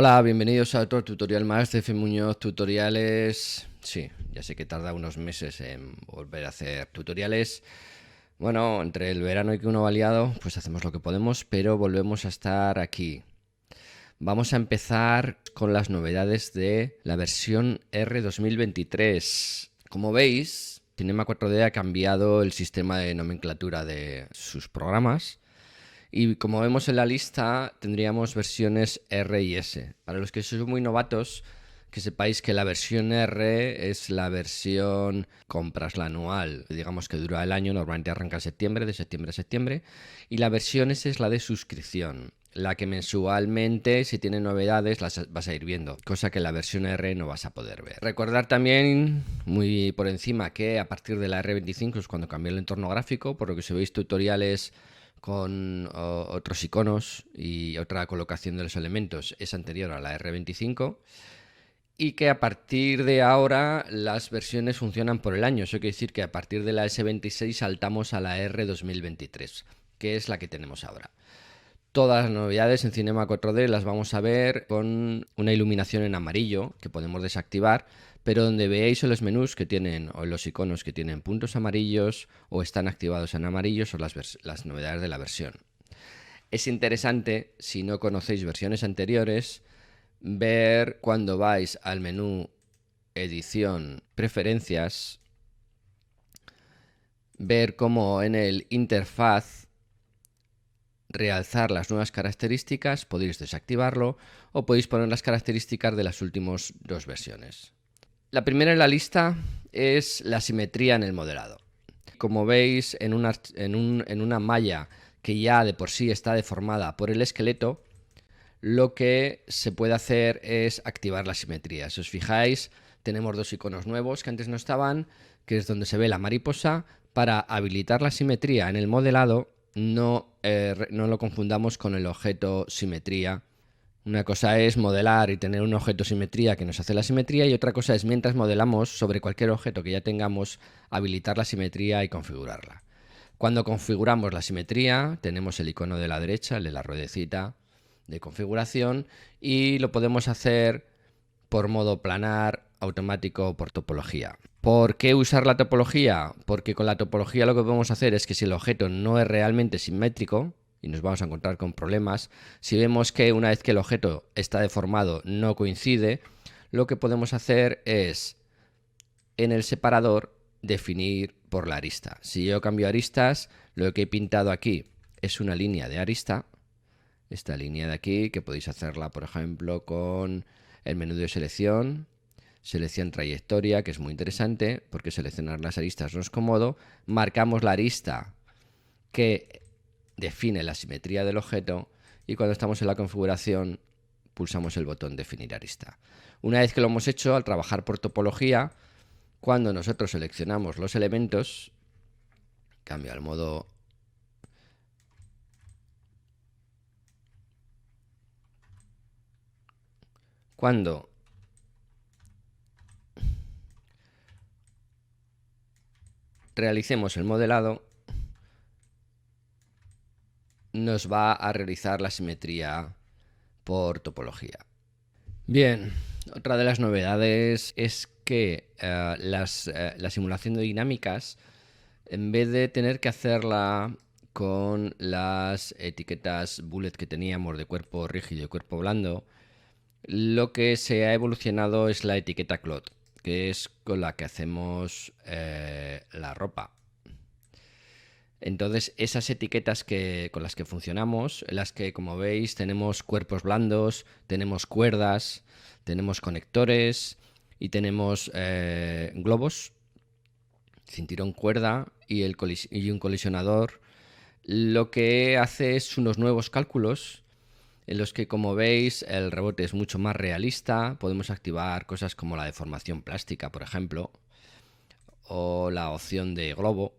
Hola, bienvenidos a otro tutorial más de F. Muñoz Tutoriales. Sí, ya sé que tarda unos meses en volver a hacer tutoriales. Bueno, entre el verano y que uno va liado, pues hacemos lo que podemos, pero volvemos a estar aquí. Vamos a empezar con las novedades de la versión R 2023. Como veis, Cinema 4D ha cambiado el sistema de nomenclatura de sus programas. Y como vemos en la lista, tendríamos versiones R y S. Para los que sois muy novatos, que sepáis que la versión R es la versión compras la anual, digamos que dura el año, normalmente arranca en septiembre, de septiembre a septiembre. Y la versión S es la de suscripción, la que mensualmente, si tiene novedades, las vas a ir viendo, cosa que la versión R no vas a poder ver. Recordar también, muy por encima, que a partir de la R25 es cuando cambió el entorno gráfico, por lo que si veis tutoriales con otros iconos y otra colocación de los elementos es anterior a la R25 y que a partir de ahora las versiones funcionan por el año. Eso quiere decir que a partir de la S26 saltamos a la R 2023, que es la que tenemos ahora. Todas las novedades en Cinema 4D las vamos a ver con una iluminación en amarillo que podemos desactivar, pero donde veáis en los menús que tienen o en los iconos que tienen puntos amarillos o están activados en amarillo son las novedades de la versión. Es interesante, si no conocéis versiones anteriores, ver cuando vais al menú Edición, Preferencias, ver cómo en el interfaz realzar las nuevas características, podéis desactivarlo o podéis poner las características de las últimas dos versiones. La primera en la lista es la simetría en el modelado. Como veis, en una malla que ya de por sí está deformada por el esqueleto, lo que se puede hacer es activar la simetría. Si os fijáis, tenemos dos iconos nuevos que antes no estaban, que es donde se ve la mariposa. Para habilitar la simetría en el modelado, no lo confundamos con el objeto simetría. Una cosa es modelar y tener un objeto simetría que nos hace la simetría, y otra cosa es, mientras modelamos sobre cualquier objeto que ya tengamos, habilitar la simetría y configurarla. Cuando configuramos la simetría, tenemos el icono de la derecha, el de la ruedecita de configuración, y lo podemos hacer por modo planar, automático o por topología. ¿Por qué usar la topología? Porque con la topología lo que podemos hacer es que si el objeto no es realmente simétrico, y nos vamos a encontrar con problemas, si vemos que una vez que el objeto está deformado no coincide, lo que podemos hacer es en el separador definir por la arista. Si yo cambio aristas, lo que he pintado aquí es una línea de arista, esta línea de aquí, que podéis hacerla por ejemplo con el menú de selección trayectoria, que es muy interesante porque seleccionar las aristas no es cómodo. Marcamos la arista que define la simetría del objeto y cuando estamos en la configuración pulsamos el botón definir arista. Una vez que lo hemos hecho, al trabajar por topología, cuando nosotros seleccionamos los elementos, cambio al modo cuando realicemos el modelado, nos va a realizar la simetría por topología. Bien, otra de las novedades es que la simulación de dinámicas, en vez de tener que hacerla con las etiquetas bullet que teníamos de cuerpo rígido y cuerpo blando, lo que se ha evolucionado es la etiqueta cloth, que es con la que hacemos la ropa. Entonces, esas etiquetas con las que funcionamos, en las que, como veis, tenemos cuerpos blandos, tenemos cuerdas, tenemos conectores y tenemos globos, cinturón, cuerda y un colisionador, lo que hace es unos nuevos cálculos en los que, como veis, el rebote es mucho más realista. Podemos activar cosas como la deformación plástica, por ejemplo, o la opción de globo.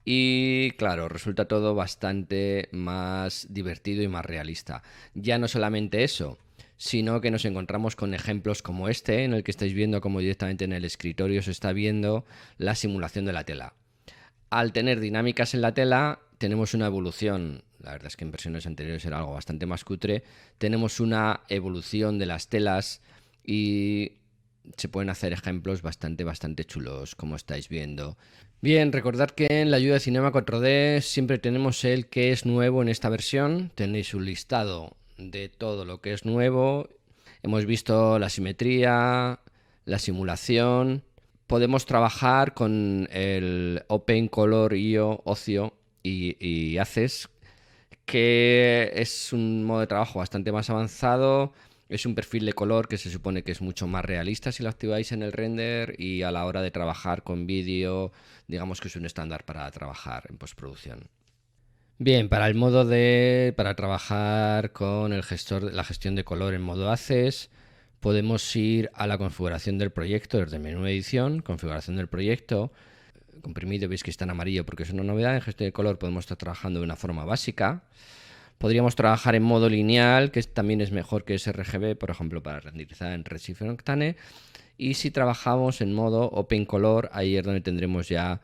Y claro, resulta todo bastante más divertido y más realista. Ya no solamente eso, sino que nos encontramos con ejemplos como este, en el que estáis viendo cómo directamente en el escritorio se está viendo la simulación de la tela. Al tener dinámicas en la tela, tenemos una evolución la verdad es que en versiones anteriores era algo bastante más cutre, tenemos una evolución de las telas y se pueden hacer ejemplos bastante chulos, como estáis viendo. Bien, recordad que en la ayuda de Cinema 4D siempre tenemos el que es nuevo en esta versión. Tenéis un listado de todo lo que es nuevo. Hemos visto la simetría, la simulación. Podemos trabajar con el Open Color IO, Ocio y Access, que es un modo de trabajo bastante más avanzado. Es un perfil de color que se supone que es mucho más realista si lo activáis en el render, y a la hora de trabajar con vídeo, digamos que es un estándar para trabajar en postproducción. Bien, para trabajar con la gestión de color en modo Access, podemos ir a la configuración del proyecto desde menú edición, configuración del proyecto, comprimido, veis que está en amarillo porque es una novedad. En gestión de color podemos estar trabajando de una forma básica. Podríamos trabajar en modo lineal, que también es mejor que sRGB, por ejemplo, para renderizar en Redshift o en Octane. Y si trabajamos en modo Open Color, ahí es donde tendremos ya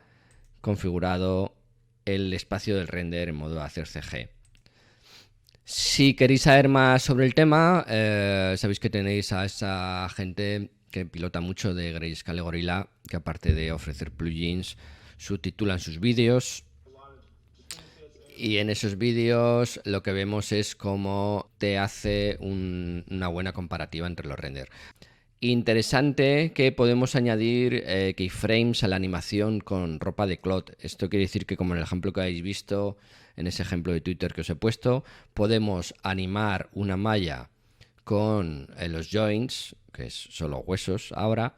configurado el espacio del render en modo hacer CG. Si queréis saber más sobre el tema, sabéis que tenéis a esa gente que pilota mucho de Grayscale Gorilla, que aparte de ofrecer plugins, subtitulan sus vídeos. Y en esos vídeos lo que vemos es cómo te hace una buena comparativa entre los renders. Interesante que podemos añadir keyframes a la animación con ropa de cloth. Esto quiere decir que, como en el ejemplo que habéis visto, en ese ejemplo de Twitter que os he puesto, podemos animar una malla con los joints, que es solo huesos ahora,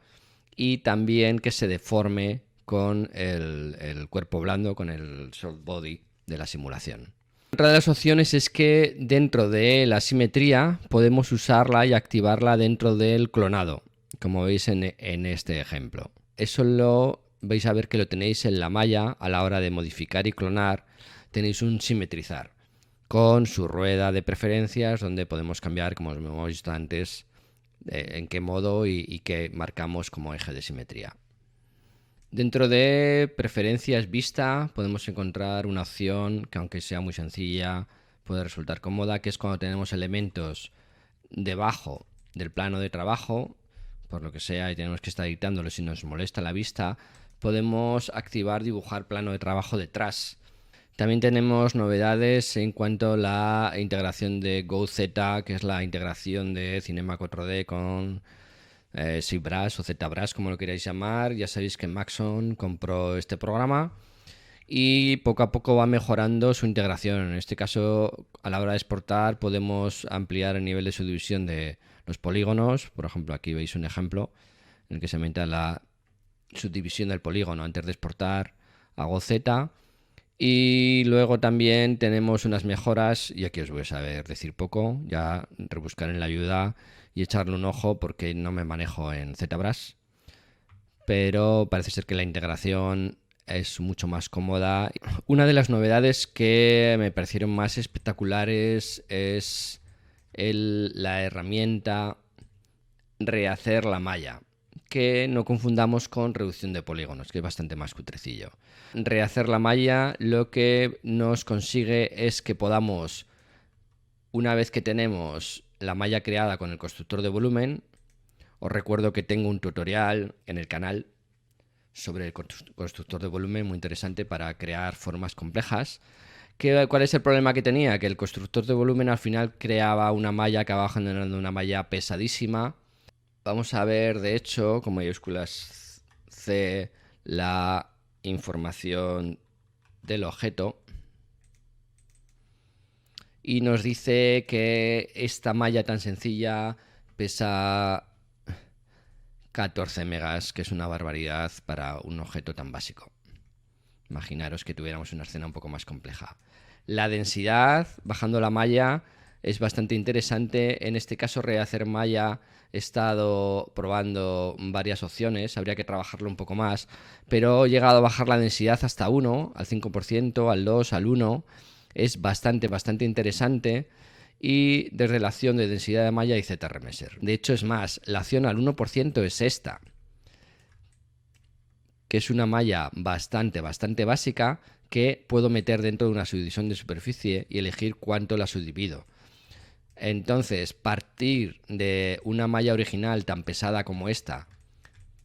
y también que se deforme con el cuerpo blando, con el soft body de la simulación. Otra de las opciones es que dentro de la simetría podemos usarla y activarla dentro del clonado, como veis en este ejemplo. Eso lo vais a ver que lo tenéis en la malla a la hora de modificar y clonar. Tenéis un simetrizar con su rueda de preferencias, donde podemos cambiar, como hemos visto antes, en qué modo y qué marcamos como eje de simetría. Dentro de preferencias vista podemos encontrar una opción que, aunque sea muy sencilla, puede resultar cómoda, que es cuando tenemos elementos debajo del plano de trabajo, por lo que sea, y tenemos que estar editándolo si nos molesta la vista, podemos activar dibujar plano de trabajo detrás. También tenemos novedades en cuanto a la integración de GoZ, que es la integración de Cinema 4D con ZBrush o ZBrush, como lo queráis llamar. Ya sabéis que Maxon compró este programa y poco a poco va mejorando su integración. En este caso, a la hora de exportar, podemos ampliar el nivel de subdivisión de los polígonos. Por ejemplo, aquí veis un ejemplo en el que se aumenta la subdivisión del polígono antes de exportar a GoZ. Y luego también tenemos unas mejoras, y aquí os voy a saber decir poco, ya rebuscar en la ayuda y echarle un ojo porque no me manejo en ZBrush, pero parece ser que la integración es mucho más cómoda. Una de las novedades que me parecieron más espectaculares es la herramienta rehacer la malla, que no confundamos con reducción de polígonos, que es bastante más cutrecillo. Rehacer la malla lo que nos consigue es que podamos, una vez que tenemos la malla creada con el constructor de volumen, os recuerdo que tengo un tutorial en el canal sobre el constructor de volumen muy interesante para crear formas complejas. ¿Cuál es el problema que tenía? Que el constructor de volumen al final creaba una malla, acababa generando una malla pesadísima. Vamos a ver, de hecho, con mayúsculas C, la información del objeto. Y nos dice que esta malla tan sencilla pesa 14 megas, que es una barbaridad para un objeto tan básico. Imaginaros que tuviéramos una escena un poco más compleja. La densidad, bajando la malla, es bastante interesante. En este caso, rehacer malla, he estado probando varias opciones, habría que trabajarlo un poco más, pero he llegado a bajar la densidad hasta 1, al 5%, al 2, al 1. Es bastante interesante. Y desde la acción de densidad de malla y ZRemesser. De hecho, es más, la acción al 1% es esta, que es una malla bastante básica que puedo meter dentro de una subdivisión de superficie y elegir cuánto la subdivido. Entonces, partir de una malla original tan pesada como esta,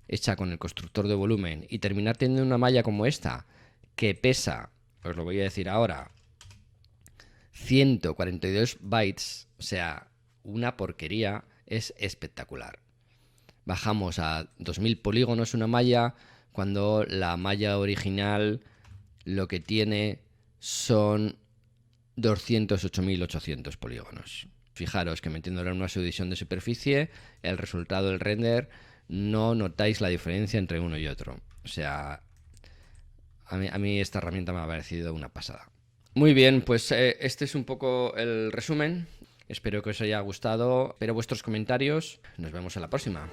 hecha con el constructor de volumen, y terminar teniendo una malla como esta, que pesa, os lo voy a decir ahora, 142 bytes, o sea, una porquería, es espectacular. Bajamos a 2000 polígonos una malla, cuando la malla original lo que tiene son 208.800 polígonos. Fijaros que metiéndolo en una subdivisión de superficie, el resultado del render, no notáis la diferencia entre uno y otro. O sea, a mí esta herramienta me ha parecido una pasada. Muy bien, pues este es un poco el resumen. Espero que os haya gustado. Espero vuestros comentarios. Nos vemos en la próxima.